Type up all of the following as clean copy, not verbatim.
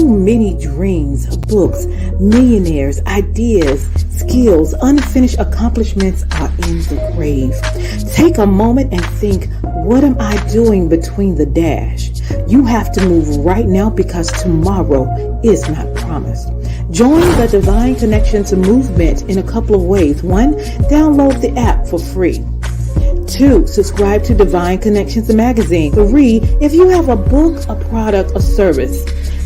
many dreams, books, millionaires, ideas, skills, unfinished accomplishments are in the grave. Take a moment and think, what am I doing between the dash? You have to move right now because tomorrow is not promised. Join the Divine Connections movement in a couple of ways. 1, download the app for free. 2, subscribe to Divine Connections magazine. 3, if you have a book, a product, a service,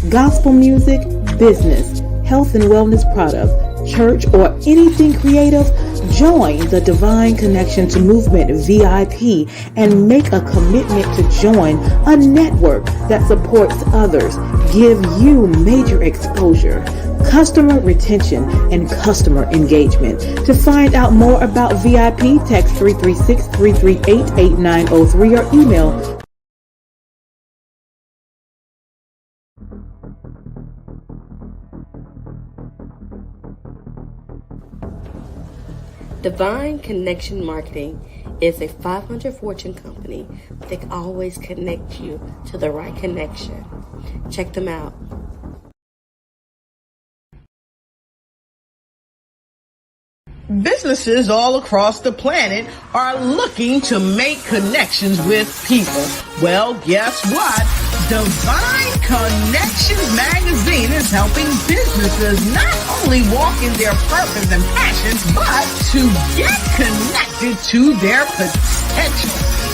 gospel music, business, health and wellness product, church, or anything creative, join the Divine Connections movement VIP and make a commitment to join a network that supports others, give you major exposure, customer retention, and customer engagement. To find out more about VIP, text 336-338-8903 or email Divine Connection Marketing is a 500 Fortune company that can always connect you to the right connection. Check them out. Businesses all across the planet are looking to make connections with people. Well, guess what? Divine Connections magazine is helping businesses not only walk in their purpose and passions, but to get connected to their potential.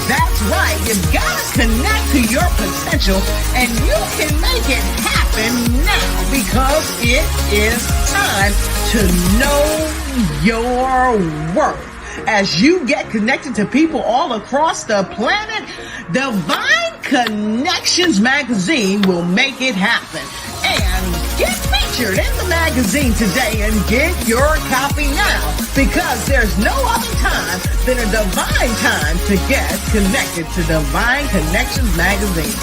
That's right. You've got to connect to your potential, and you can make it happen now because it is time to know your worth. As you get connected to people all across the planet, Divine Connections magazine will make it happen. And get featured in the magazine today and get your copy now, because there's no other time than a divine time to get connected to Divine Connections magazine.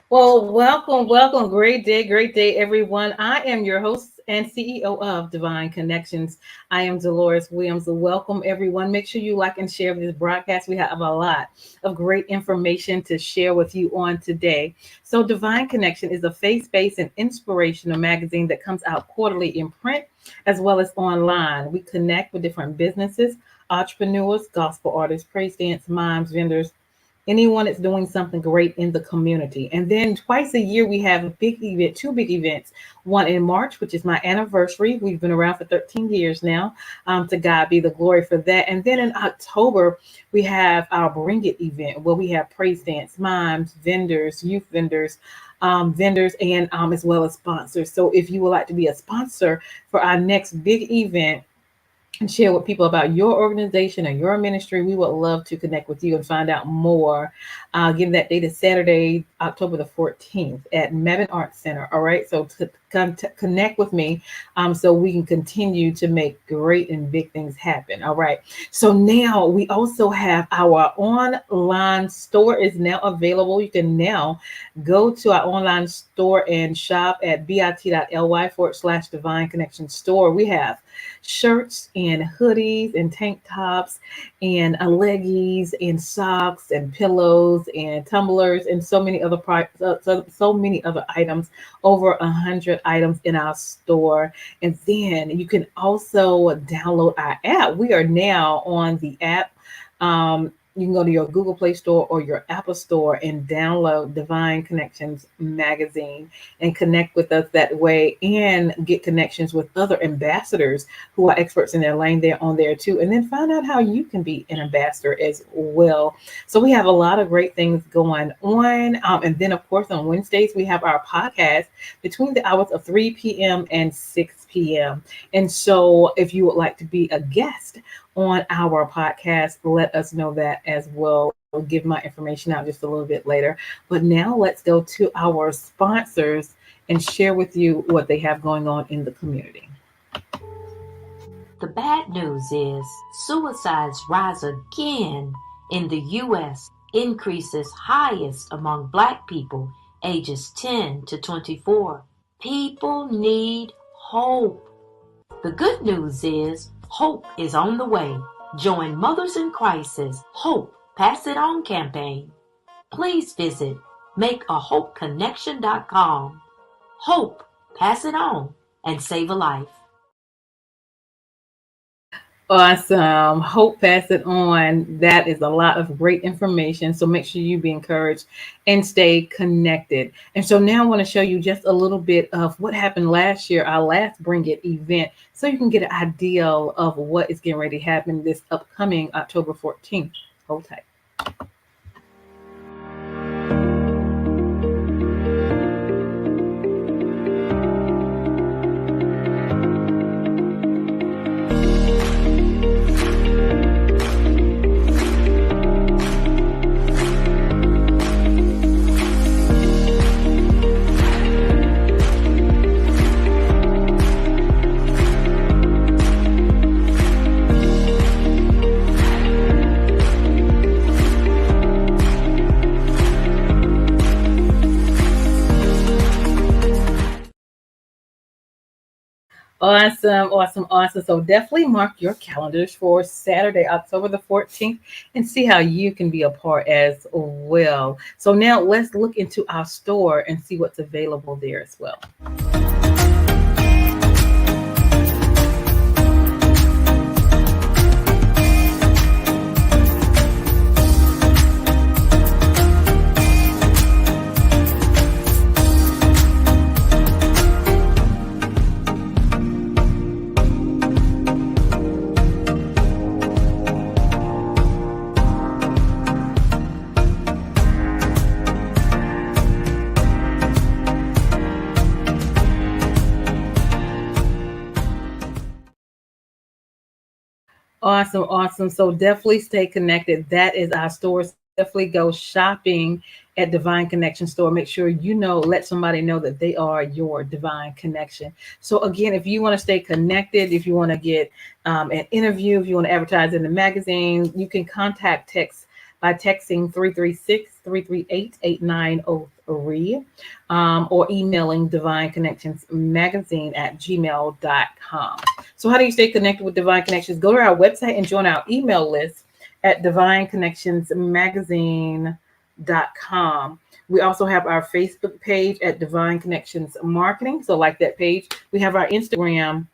Well, welcome. Great day, everyone. I am your host and CEO of Divine Connections. I am Deloris Williams. Welcome, everyone. Make sure you like and share this broadcast. We have a lot of great information to share with you on today. So Divine Connection is a faith-based and inspirational magazine that comes out quarterly in print as well as online. We connect with different businesses, entrepreneurs, gospel artists, praise dance, mimes, vendors, anyone that's doing something great in the community. And then twice a year, we have a big event, 2 big events. One in March, which is my anniversary. We've been around for 13 years now. To God be the glory for that. And then in October, we have our Bring It event where we have praise dance, mimes, vendors, youth vendors, vendors, and as well as sponsors. So if you would like to be a sponsor for our next big event, and share with people about your organization and your ministry, we would love to connect with you and find out more. Again, that date is Saturday, October the 14th at Mebane Arts Center. All right. So to come to connect with me so we can continue to make great and big things happen. All right. So now we also have our online store is now available. You can now go to our online store and shop at bit.ly/Divine Connection Store. We have shirts and hoodies and tank tops and leggies and socks and pillows and tumblers and so many other so many other items, over 100 items in our store. And then you can also download our app. We are now on the app. You can go to your Google Play Store or your Apple Store and download Divine Connections magazine and connect with us that way and get connections with other ambassadors who are experts in their lane. They're on there too. And then find out how you can be an ambassador as well. So we have a lot of great things going on. And then, of course, on Wednesdays, we have our podcast between the hours of 3 p.m. and 6 p.m. And so if you would like to be a guest on our podcast, let us know that as well. I'll give my information out just a little bit later. But now let's go to our sponsors and share with you what they have going on in the community. The bad news is suicides rise again in the U.S., increases highest among Black people ages 10 to 24. People need hope. The good news is hope is on the way. Join Mothers in Crisis Hope Pass It On campaign. Please visit makeahopeconnection.com. Hope, pass it on, and save a life. Awesome. Hope pass it on. That is a lot of great information. So make sure you be encouraged and stay connected. And so now I want to show you just a little bit of what happened last year, our last Bring It event, so you can get an idea of what is getting ready to happen this upcoming October 14th. Hold tight. Awesome, awesome, awesome. So definitely mark your calendars for Saturday, October the 14th, and see how you can be a part as well. So now let's look into our store and see what's available there as well. Awesome, awesome. So definitely stay connected. That is our store. Definitely go shopping at Divine Connection store. Make sure you know, let somebody know that they are your divine connection. So again, if you want to stay connected, if you want to get an interview, if you want to advertise in the magazine, you can contact text by texting 336-338-8903 or emailing divineconnectionsmagazine@gmail.com. So how do you stay connected with Divine Connections? Go to our website and join our email list at divineconnectionsmagazine.com. We also have our Facebook page at Divine Connections Marketing. So like that page. We have our Instagram.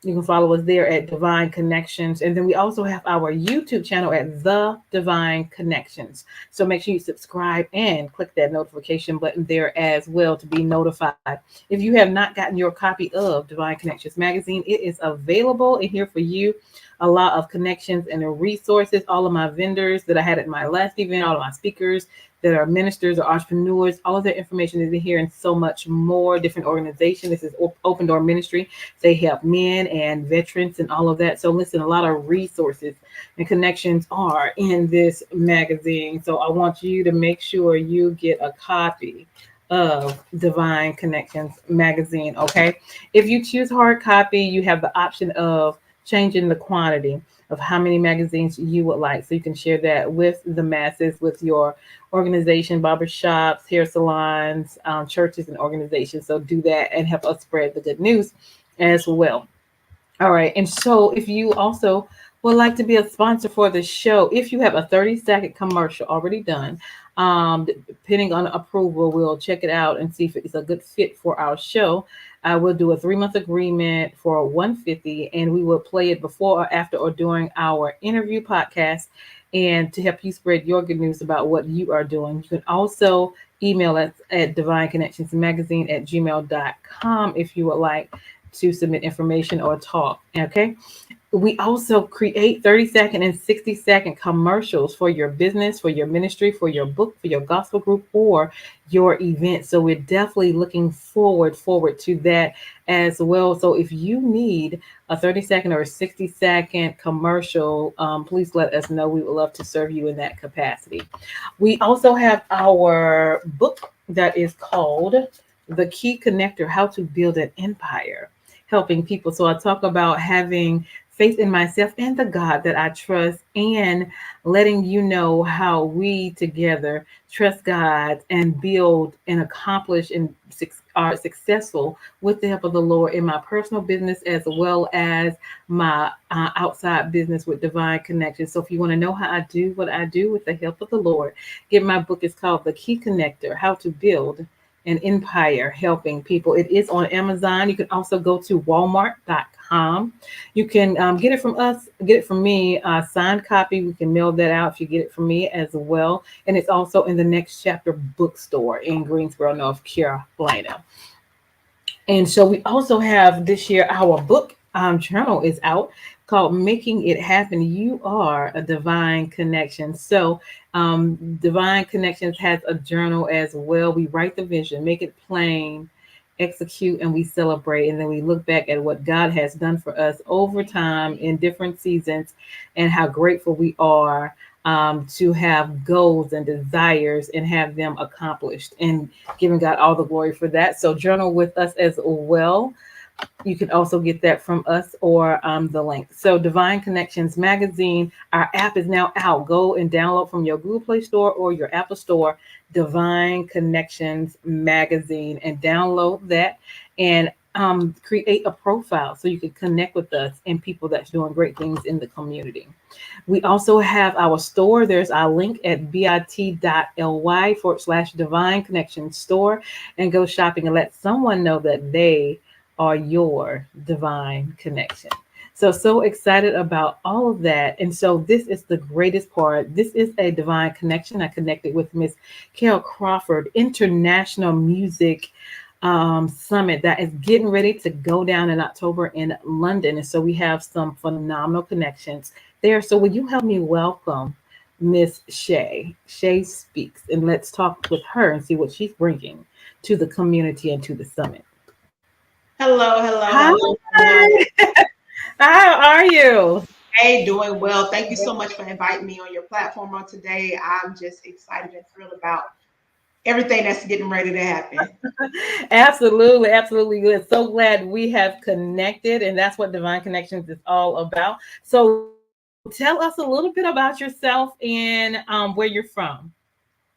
You can follow us there at Divine Connections. And then we also have our YouTube channel at The Divine Connections. So make sure you subscribe and click that notification button there as well to be notified. If you have not gotten your copy of Divine Connections Magazine, it is available in here for you. A lot of connections and resources, all of my vendors that I had at my last event, all of my speakers that are ministers or entrepreneurs, all of their information is in here and so much more. Different organizations. This is Open Door Ministry. They help men and veterans and all of that. So listen, a lot of resources and connections are in this magazine. So I want you to make sure you get a copy of Divine Connections Magazine. Okay. If you choose hard copy, you have the option of changing the quantity of how many magazines you would like. So you can share that with the masses, with your organization, barbershops, hair salons, churches, and organizations. So do that and help us spread the good news as well. All right. And so if you also would like to be a sponsor for the show, if you have a 30-second commercial already done, depending on approval, we'll check it out and see if it's a good fit for our show. We'll do a 3-month agreement for $150, and we will play it before or after or during our interview podcast, and to help you spread your good news about what you are doing. You can also email us at divineconnectionsmagazine@gmail.com if you would like to submit information or talk. Okay. We also create 30-second and 60-second commercials for your business, for your ministry, for your book, for your gospel group, or your event. So we're definitely looking forward to that as well. So if you need a 30-second or a 60-second commercial, please let us know. We would love to serve you in that capacity. We also have our book that is called The Key Connector: How to Build an Empire, helping people. So I talk about having faith in myself and the God that I trust, and letting you know how we together trust God and build and accomplish and are successful with the help of the Lord in my personal business as well as my outside business with Divine Connections. So if you want to know how I do what I do with the help of the Lord, get my book. It's called The Key Connector: How to Build an Empire Helping People. It is on Amazon. You can also go to walmart.com. You can get it from us, get it from me, signed copy. We can mail that out if you get it from me as well. And it's also in the Next Chapter bookstore in Greensboro, North Carolina. And so we also have this year our book journal is out called Making It Happen. You Are a Divine Connection. So Divine Connections has a journal as well. We write the vision, make it plain, execute, and we celebrate. And then we look back at what God has done for us over time in different seasons and how grateful we are to have goals and desires and have them accomplished, and giving God all the glory for that. So journal with us as well. You can also get that from us or the link. So Divine Connections Magazine, our app is now out. Go and download from your Google Play Store or your Apple Store, Divine Connections Magazine, and download that and create a profile so you can connect with us and people that's doing great things in the community. We also have our store. There's our link at bit.ly/Divine Connections store, and go shopping and let someone know that they are your divine connection. So excited about all of that. And so this is the greatest part. This is a divine connection. I connected with Miss Carol Crawford, International Music Summit that is getting ready to go down in October in London. And so we have some phenomenal connections there. So will you help me welcome Miss Sha? Sha Speaks, and let's talk with her and see what she's bringing to the community and to the summit. Hello, hello, Hi. hello, everyone. How are you? Hey, doing well. Thank you so much for inviting me on your platform on today. I'm just excited and thrilled about everything that's getting ready to happen. Absolutely, absolutely good. So glad we have connected, and that's what Divine Connections is all about. So tell us a little bit about yourself and where you're from.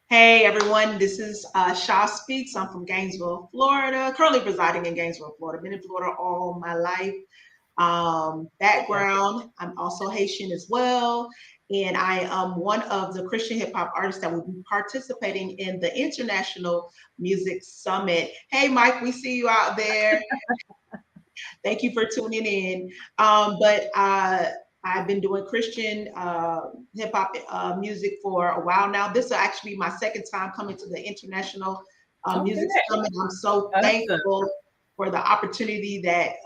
Hey, everyone. This is Sha Speaks. I'm from Gainesville, Florida, currently residing in Gainesville, Florida. Been in Florida all my life. Background, I'm also Haitian as well. And I am one of the Christian hip hop artists that will be participating in the International Music Summit. Hey, Mike, we see you out there. Thank you for tuning in. But I've been doing Christian hip hop music for a while now. This will actually be my second time coming to the International Okay, Music Summit. I'm so awesome. thankful for the opportunity that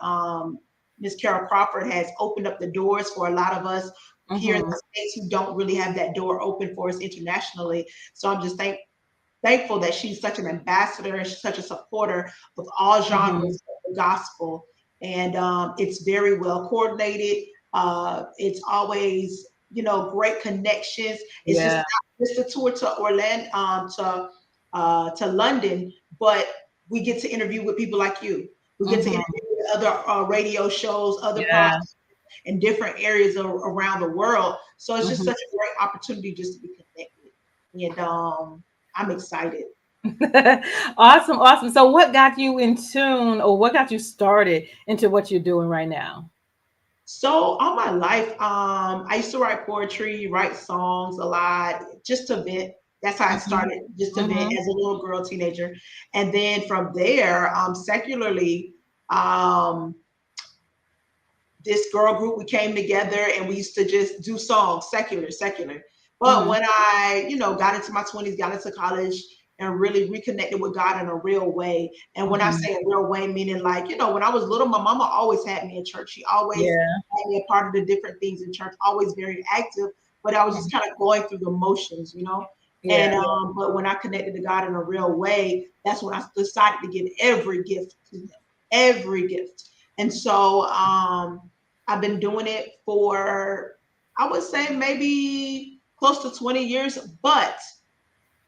Ms. Carol Crawford has opened up the doors for a lot of us here in Mm-hmm, the States who don't really have that door open for us internationally. So I'm just thankful that she's such an ambassador and she's such a supporter of all mm-hmm. genres of the gospel. And it's very well coordinated. It's always, great connections. It's just Yeah. not just a tour to Orlando, to London, but we get to interview with people like you. We get to Mm-hmm. interview with other radio shows, other Yeah. podcasts in different areas around the world. So it's just Mm-hmm. such a great opportunity just to be connected. And I'm excited. Awesome, awesome. So what got you in tune, or what got you started into what you're doing right now? So all my life, I used to write poetry, write songs a lot, just to vent. That's how I Mm-hmm. started, just to vent Mm-hmm. as a little girl, teenager. And then from there, secularly, um, this girl group, we came together and we used to just do songs, secular. But Mm-hmm. when I, got into my 20s, got into college and really reconnected with God in a real way. And when I Mm-hmm. say a real way, meaning like, when I was little, my mama always had me in church. She always Yeah. had me a part of the different things in church, always very active, but I was just Mhm. kind of going through the motions. Yeah. And but when I connected to God in a real way, that's when I decided to give every gift to him, every gift. And so I've been doing it for, I would say, maybe close to 20 years, but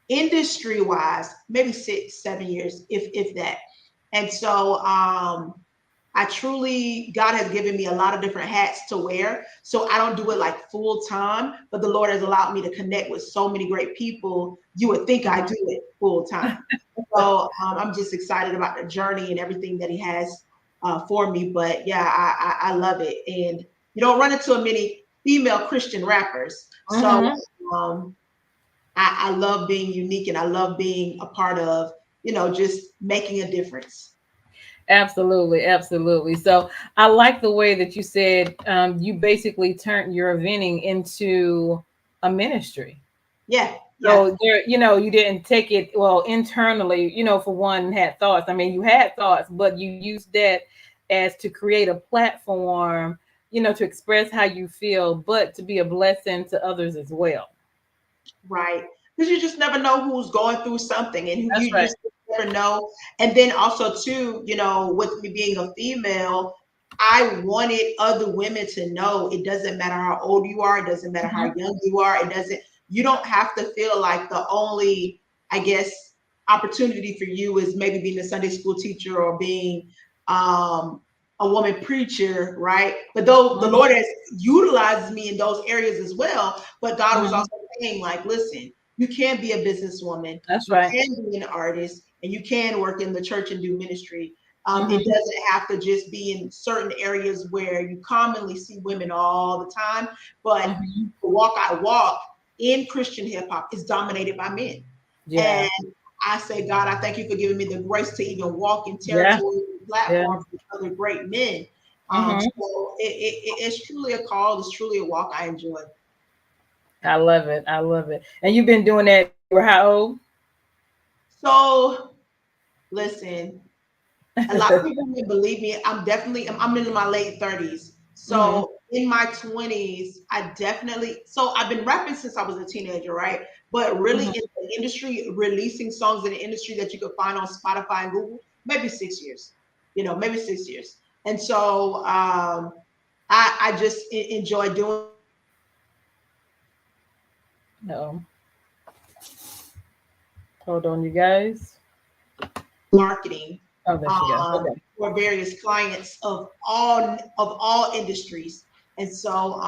industry wise, maybe 6, 7 years, if that. And so God has given me a lot of different hats to wear. So I don't do it like full time, but the Lord has allowed me to connect with so many great people. You would think I do it full time. So I'm just excited about the journey and everything that he has for me. But yeah, I love it. And you don't run into many female Christian rappers. So um, I love being unique, and I love being a part of, just making a difference. Absolutely, absolutely. So I like the way that you said you basically turned your eventing into a ministry. Yeah, yeah. So there, you didn't take it well internally. For one, had thoughts. I mean, you had thoughts, but you used that as to create a platform, to express how you feel, but to be a blessing to others as well. Right. Because you just never know who's going through something, and who That's you right. just never know. And then also too, with me being a female, I wanted other women to know it doesn't matter how old you are, it doesn't matter how Mhm. young you are, you don't have to feel like the only, I guess, opportunity for you is maybe being a Sunday school teacher or being um a woman preacher, right? But though the Lord Mhm. has utilized me in those areas as well, but God was Mhm. also saying, like, listen, you can be a businesswoman, That's you right. can be an artist, and you can work in the church and do ministry. It Mhm. doesn't have to just be in certain areas where you commonly see women all the time, but Mhm. the walk I walk in Christian hip hop is dominated by men. Yeah. And I say, God, I thank you for giving me the grace to even walk in Yeah. territory and Yeah. platforms with other great men. Mhm. So it's truly a call. It's truly a walk I enjoy. I love it. I love it. And you've been doing that for how old? So listen, a lot of people wouldn't believe me. I'm in my late 30s. Mhm. So in my 20s, so I've been rapping since I was a teenager, right? But really Mhm. in the industry, releasing songs in the industry that you could find on Spotify and Google, maybe 6 years, maybe 6 years. And so I just enjoy doing No. Hold on, you guys. marketing Oh, there she goes. Okay. for various clients of all industries, and so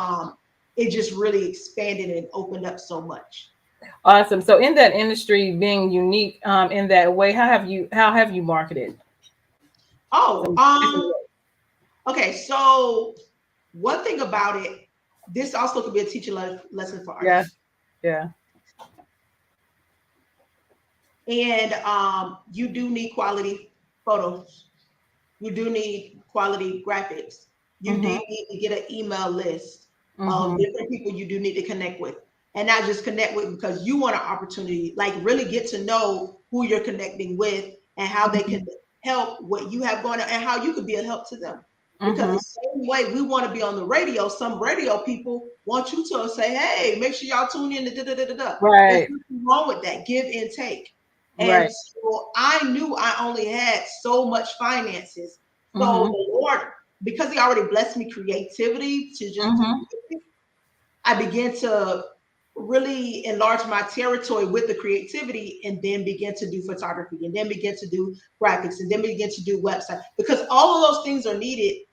it just really expanded and opened up so much. Awesome. So in that industry, being unique in that way, how have you marketed? Oh, Some different ways. okay. So one thing about it, this also could be a teaching lesson for Yeah. artists, Yeah. and you do need quality photos. You do need quality graphics. You do Mhm. need to get an email list of Mhm. different people you do need to connect with. And not just connect with because you want an opportunity, like really get to know who you're connecting with and how they Mhm. can help what you have going on and how you could be a help to them. Because Mhm. the same way we want to be on the radio, some radio people want you to say, hey, make sure y'all tune in to da da da da da. There's Right. nothing wrong with that. Give and take. And Right. so I knew I only had so much finances. So Mhm. the Lord, because He already blessed me creativity to just do Mhm. music, I began to really enlarge my territory with the creativity and then begin to do photography and then begin to do graphics and then begin to do website because all of those things are needed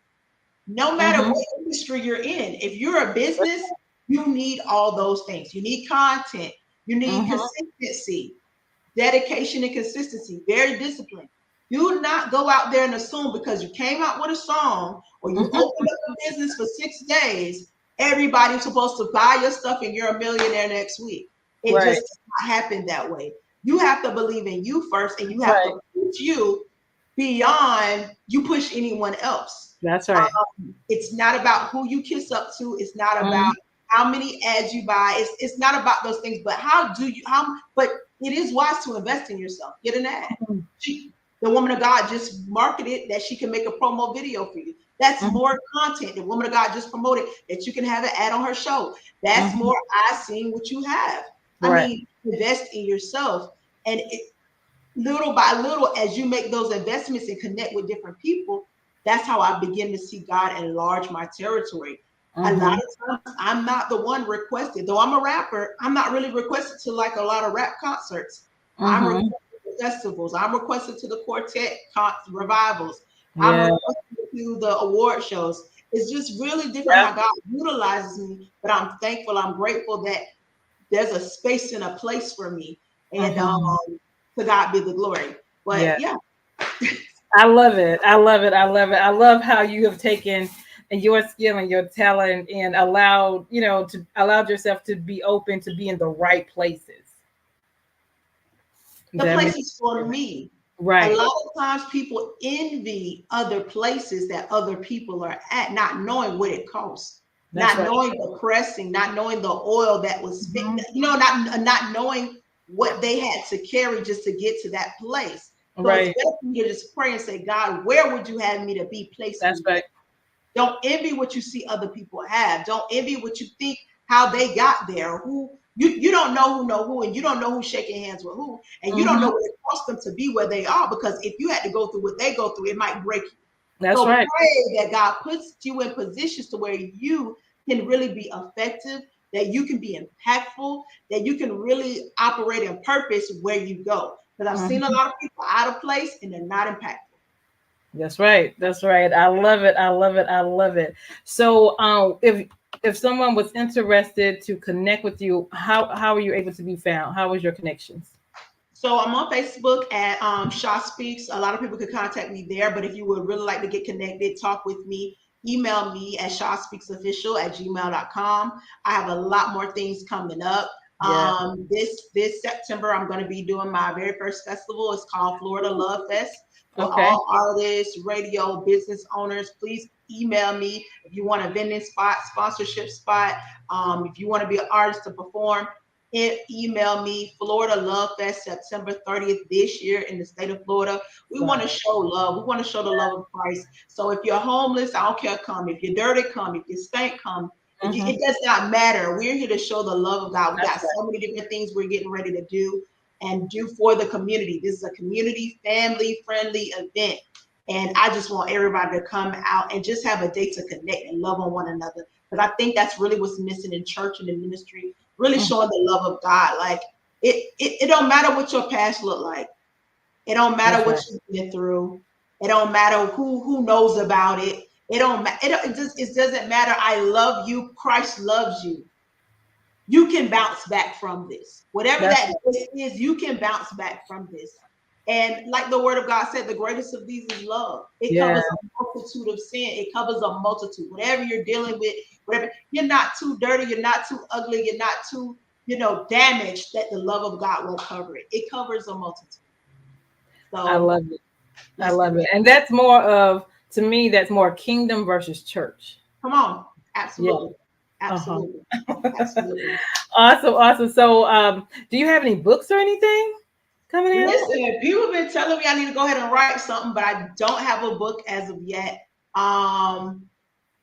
no matter Mhm. what industry you're in. If you're a business, you need all those things. You need content, you need Mhm. consistency, dedication and consistency, very disciplined. Do not go out there and assume because you came out with a song or you Mhm. opened up a business for 6 days, everybody's supposed to buy your stuff and you're a millionaire next week. It Right. just does not happen that way. You have to believe in you first and you That's have right. to push you beyond you push anyone else. That's right. It's not about who you kiss up to. It's not about Mhm. how many ads you buy. It's not about those things. But but it is wise to invest in yourself. Get an ad. Mhm. The woman of God just marketed that she can make a promo video for you. That's Mhm. more content. The woman of God just promoted that you can have an ad on her show. That's Mhm. more I seeing what you have. I Right. mean, invest in yourself. And little by little, as you make those investments and connect with different people, that's how I begin to see God enlarge my territory. A lot Mhm. of times, I'm not the one requested, though I'm a rapper. I'm not really requested to like a lot of rap concerts. I'm Mhm. requested to festivals. I'm requested to the quartet revivals. I'm Yeah. requested to to the award shows. It's just really different how God utilizes me. But I'm thankful, I'm grateful that there's a space and a place for me. And to God be the glory. But yeah. I love it. I love it. I love it. I love how you have taken your skill and your talent and allowed, allowed yourself to be open to be in the right places. The places for me. Right. A lot of times people envy other places that other people are at, not knowing what it costs, not knowing the pressing, not knowing the oil that was, not knowing what they had to carry just to get to that place. So it's better for you to just pray and say, God, where would you have me to be placed? That's right. Don't envy what you see other people have. Don't envy what you think, how they got there. Who you don't know who, and you don't know who's shaking hands with who, and you don't know what it cost them to be where they are. Because if you had to go through what they go through, it might break you. That's so right. Pray that God puts you in positions to where you can really be effective, that you can be impactful, that you can really operate in purpose where you go. Because I've seen a lot of people out of place and they're not impactful. That's right. That's right. I love it. I love it. I love it. So if someone was interested to connect with you, how are you able to be found? How is your connections? So I'm on Facebook at Sha Speaks. A lot of people could contact me there, but if you would really like to get connected, talk with me, email me at shaspeaksofficial@gmail.com. I have a lot more things coming up. This September, I'm going to be doing my very first festival. It's called Florida Love Fest. For all artists, radio, business owners, please email me if you want a vending spot, sponsorship spot. If you want to be an artist to perform, email me. Florida Love Fest, September 30th this year in the state of Florida. We want to show love. We want to show the love of Christ. So if you're homeless, I don't care, come. If you're dirty, come. If you stink, come. It does not matter. We're here to show the love of God. We got so many different things we're getting ready to do and do for the community. This is a community, family-friendly event. And I just want everybody to come out and just have a day to connect and love on one another. Because I think that's really what's missing in church and in ministry, really showing the love of God. Like it don't matter what your past look like. It don't matter what you've been through. It don't matter who knows about it. It doesn't matter. I love you. Christ loves you. You can bounce back from this. Whatever that is, you can bounce back from this. And like the word of God said, the greatest of these is love. It covers a multitude of sin. It covers a multitude. Whatever you're dealing with, whatever, you're not too dirty, you're not too ugly, you're not too, damaged that the love of God won't cover it. It covers a multitude. So I love it. I love it. And that's more of, to me, that's more kingdom versus church. Come on. Absolutely. Yeah. Absolutely. Absolutely. Awesome. So do you have any books or anything coming in? Listen, people have been telling me I need to go ahead and write something, but I don't have a book as of yet. The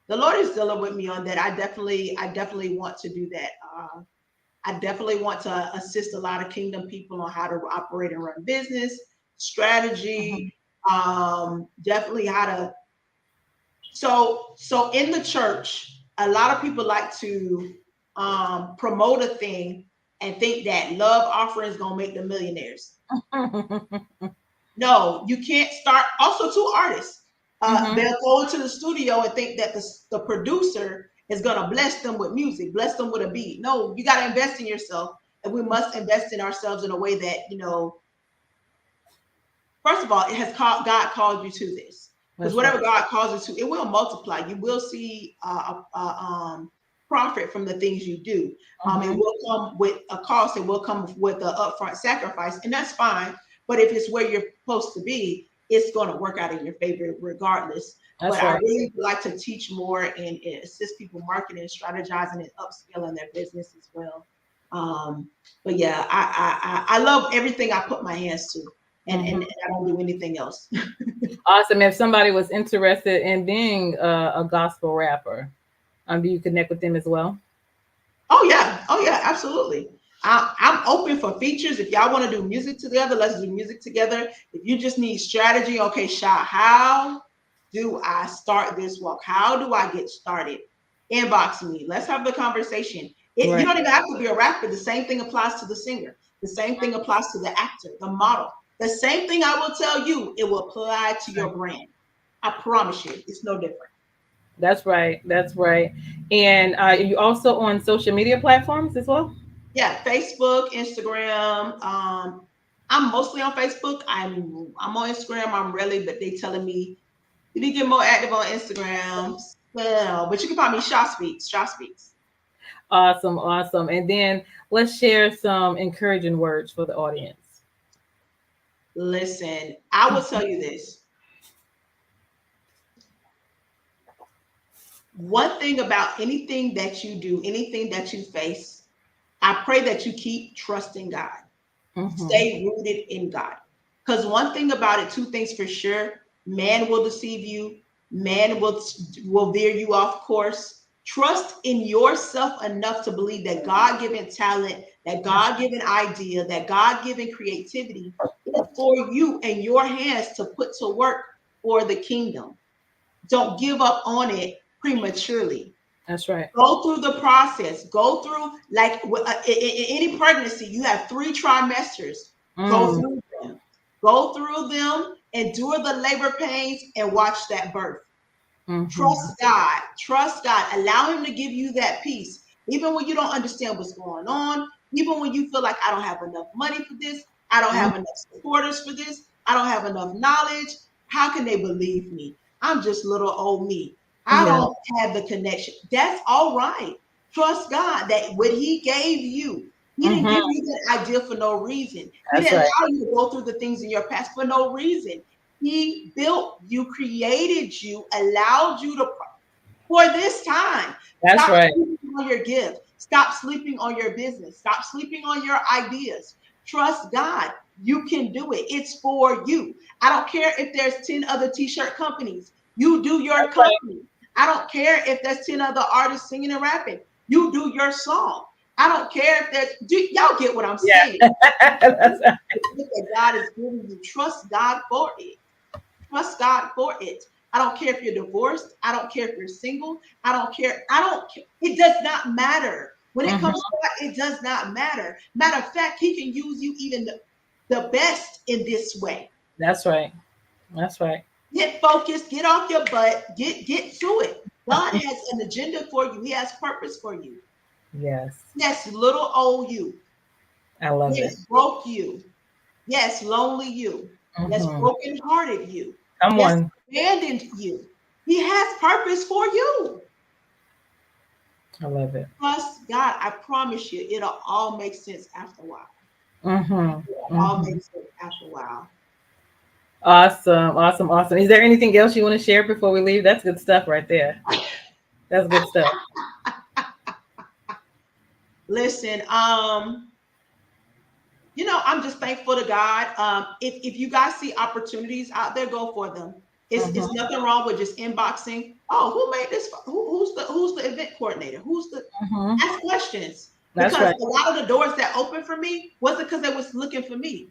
Lord is dealing with me on that. I definitely want to do that. I definitely want to assist a lot of kingdom people on how to operate and run business, strategy, definitely how to. So in the church, a lot of people like to promote a thing and think that love offering is gonna make them millionaires. No, you can't start. Also, two artists, they'll go into the studio and think that the producer is gonna bless them with music, bless them with a beat. No, you gotta invest in yourself, and we must invest in ourselves in a way that, first of all, God called you to this. Because whatever God calls you to, it will multiply. You will see profit from the things you do. It will come with a cost. It will come with an upfront sacrifice, and that's fine. But if it's where you're supposed to be, it's going to work out in your favor regardless. I really like to teach more and assist people marketing, strategizing, and upscaling their business as well. But yeah, I love everything I put my hands to. And I don't do anything else. Awesome. If somebody was interested in being a gospel rapper, do you connect with them as well? Oh yeah, absolutely. I'm open for features. If y'all want to do music together, let's do music together. If you just need strategy, okay, Sha, how do I start this walk? How do I get started? Inbox me. Let's have the conversation. You don't even have to be a rapper. The same thing applies to the singer. The same thing applies to the actor, the model. The same thing I will tell you, it will apply to your brand. I promise you, it's no different. That's right. That's right. And you also on social media platforms as well? Yeah, Facebook, Instagram. I'm mostly on Facebook. I'm on Instagram. I'm rarely, but they telling me you need to get more active on Instagram. Well, but you can find me Sha Speaks. Sha Speaks. Awesome. Awesome. And then let's share some encouraging words for the audience. Listen, I will tell you this. One thing about anything that you do, anything that you face, I pray that you keep trusting God. Mm-hmm. Stay rooted in God. Because one thing about it, two things for sure, man will deceive you, man will veer you off course. Trust in yourself enough to believe that God-given talent, that God-given idea, that God-given creativity is for you and your hands to put to work for the kingdom. Don't give up on it prematurely. That's right. Go through the process. Go through, like in any pregnancy, you have 3 trimesters. Go Mm. through them. Go through them, endure the labor pains, and watch that birth. Mm-hmm. Trust God. Trust God. Allow Him to give you that peace. Even when you don't understand what's going on, even when you feel like I don't have enough money for this, I don't have enough supporters for this, I don't have enough knowledge. How can they believe me? I'm just little old me. I Yeah. don't have the connection. That's all right. Trust God that what He gave you, He didn't Mm-hmm. give you that idea for no reason. He That's didn't right. allow you to go through the things in your past for no reason. He built you, created you, allowed you to for this time. That's Stop right. sleeping on your gift. Stop sleeping on your business. Stop sleeping on your ideas. Trust God. You can do it. It's for you. I don't care if there's 10 other t-shirt companies. You do your That's right. company. I don't care if there's 10 other artists singing and rapping. You do your song. I don't care if y'all get what I'm saying. Yeah. That's right. That God is giving you. Trust God for it. Trust God for it. I don't care if you're divorced. I don't care if you're single. I don't care. I don't care. It does not matter. When it Mm-hmm. comes to God, it does not matter. Matter of fact, He can use you even the best in this way. That's right. That's right. Get focused, get off your butt, get to it. God has an agenda for you. He has purpose for you. Yes. Yes, little old you. I love it. Yes, broke you. Yes, lonely you. Yes, Mm-hmm. broken-hearted you. Come Yes, on. abandoned you. He has purpose for you. I love it. Trust God. I promise you, it'll all make sense after a while. It'll Mm-hmm. all Mm-hmm. make sense after a while. Awesome. Awesome. Awesome. Is there anything else you want to share before we leave? That's good stuff right there. That's good stuff. Listen, I'm just thankful to God. If you guys see opportunities out there, go for them. Mm-hmm. It's nothing wrong with just inboxing. Oh, who made this? Who's the event coordinator? Who's the Mm-hmm. Ask questions, That's because right. a lot of the doors that opened for me wasn't because they was looking for me.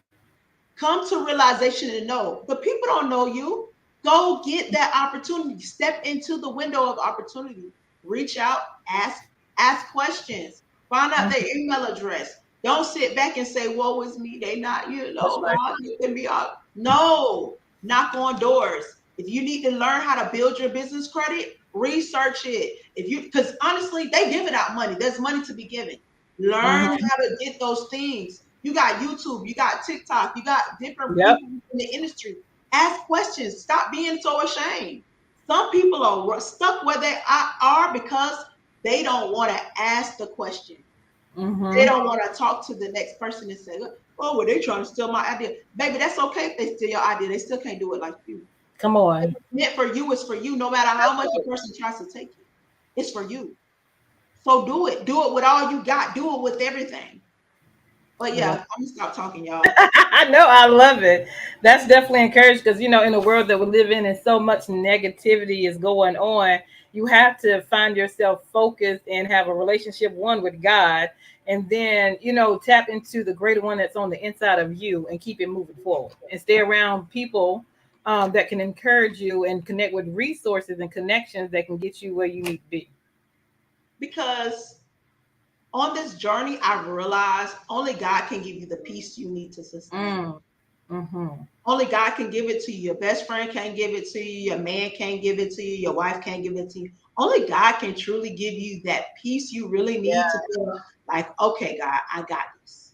Come to realization and know the people don't know you. Go get that opportunity. Step into the window of opportunity. Reach out, ask questions, find out their Mhm. email address. Don't sit back and say, woe is me. They not, That's right. God lifted me up. No, knock on doors. If you need to learn how to build your business credit, research it. Because honestly, they giving out money. There's money to be given. Learn Mm-hmm. how to get those things. You got YouTube, you got TikTok, you got different Yep. people in the industry. Ask questions. Stop being so ashamed. Some people are stuck where they are because they don't want to ask the question. They Mm-hmm. don't want to talk to the next person and say, oh, well, they trying to steal my idea. Baby, that's okay if they steal your idea. They still can't do it like you. Come If on. it's meant for you, it's for you, no matter how That's much right. a person tries to take it. It's for you. So do it. Do it with all you got. Do it with everything. But I yeah, love I'm gonna stop talking, y'all. I know, I love it. That's definitely encouraged because in the world that we live in and so much negativity is going on, you have to find yourself focused and have a relationship one with God, and then tap into the greater one that's on the inside of you and keep it moving forward and stay around people that can encourage you and connect with resources and connections that can get you where you need to be. Because on this journey, I've realized only God can give you the peace you need to sustain. Mm, Only God can give it to you. Your best friend can't give it to you. Your man can't give it to you. Your wife can't give it to you. Only God can truly give you that peace you really need to feel like, okay, God, I got this.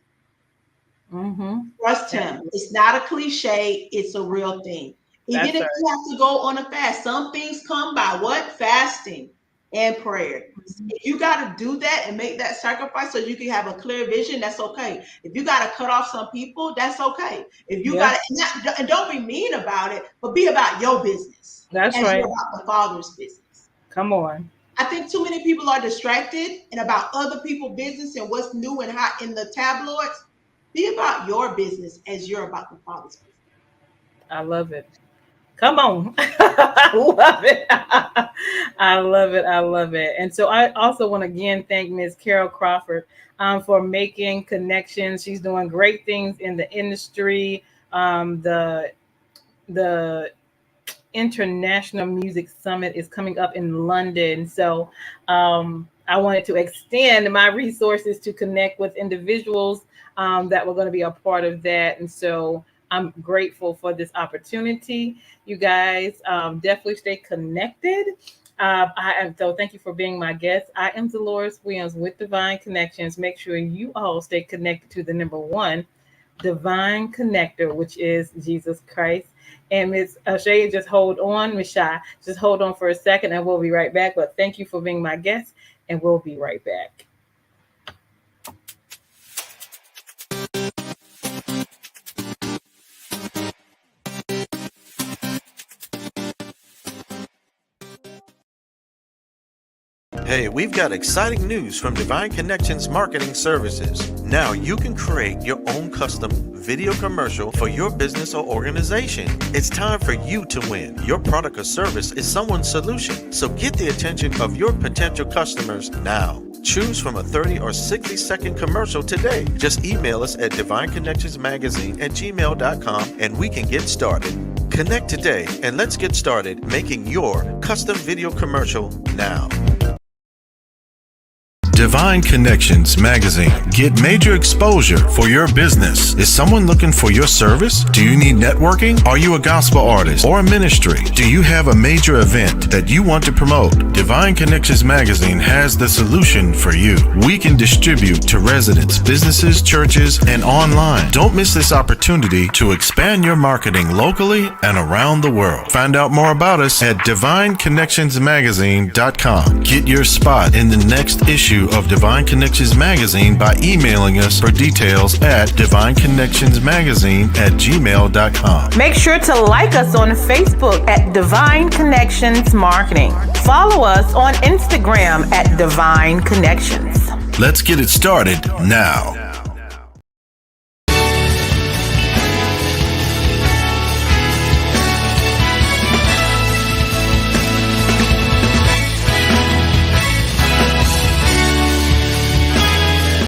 Trust him. It's not a cliche. It's a real thing. Even if you have to go on a fast, some things come by what? Fasting and prayer. If you got to do that and make that sacrifice so you can have a clear vision, that's okay. If you got to cut off some people, that's okay. If you got to, and don't be mean about it, but be about your business. That's right. About the Father's business. Come on. I think too many people are distracted and about other people's business and what's new and hot in the tabloids. Be about your business as you're about the Father's business. I love it. Come on. I love it. I love it. I love it. And so I also want to again thank Ms. Carol Crawford for making connections. She's doing great things in the industry. The International Music Summit is coming up in London. So I wanted to extend my resources to connect with individuals that were going to be a part of that. And so I'm grateful for this opportunity. You guys definitely stay connected. So thank you for being my guest. I am Deloris Williams with Divine Connections. Make sure you all stay connected to the number one divine connector, which is Jesus Christ. And Ms. Shay, just hold on. Ms. Sha, just hold on for a second and we'll be right back. But thank you for being my guest and we'll be right back. Hey, we've got exciting news from Divine Connections Marketing Services. Now you can create your own custom video commercial for your business or organization. It's time for you to win. Your product or service is someone's solution. So get the attention of your potential customers now. Choose from a 30 or 60-second commercial today. Just email us at divineconnectionsmagazine@gmail.com and we can get started. Connect today and let's get started making your custom video commercial now. Divine Connections Magazine. Get major exposure for your business. Is someone looking for your service? Do you need networking? Are you a gospel artist or a ministry? Do you have a major event that you want to promote? Divine Connections Magazine has the solution for you. We can distribute to residents, businesses, churches, and online. Don't miss this opportunity to expand your marketing locally and around the world. Find out more about us at divineconnectionsmagazine.com. Get your spot in the next issue of Divine Connections Magazine by emailing us for details at divineconnectionsmagazine@gmail.com. Make sure to like us on Facebook at Divine Connections Marketing. Follow us on Instagram at Divine Connections. Let's get it started now.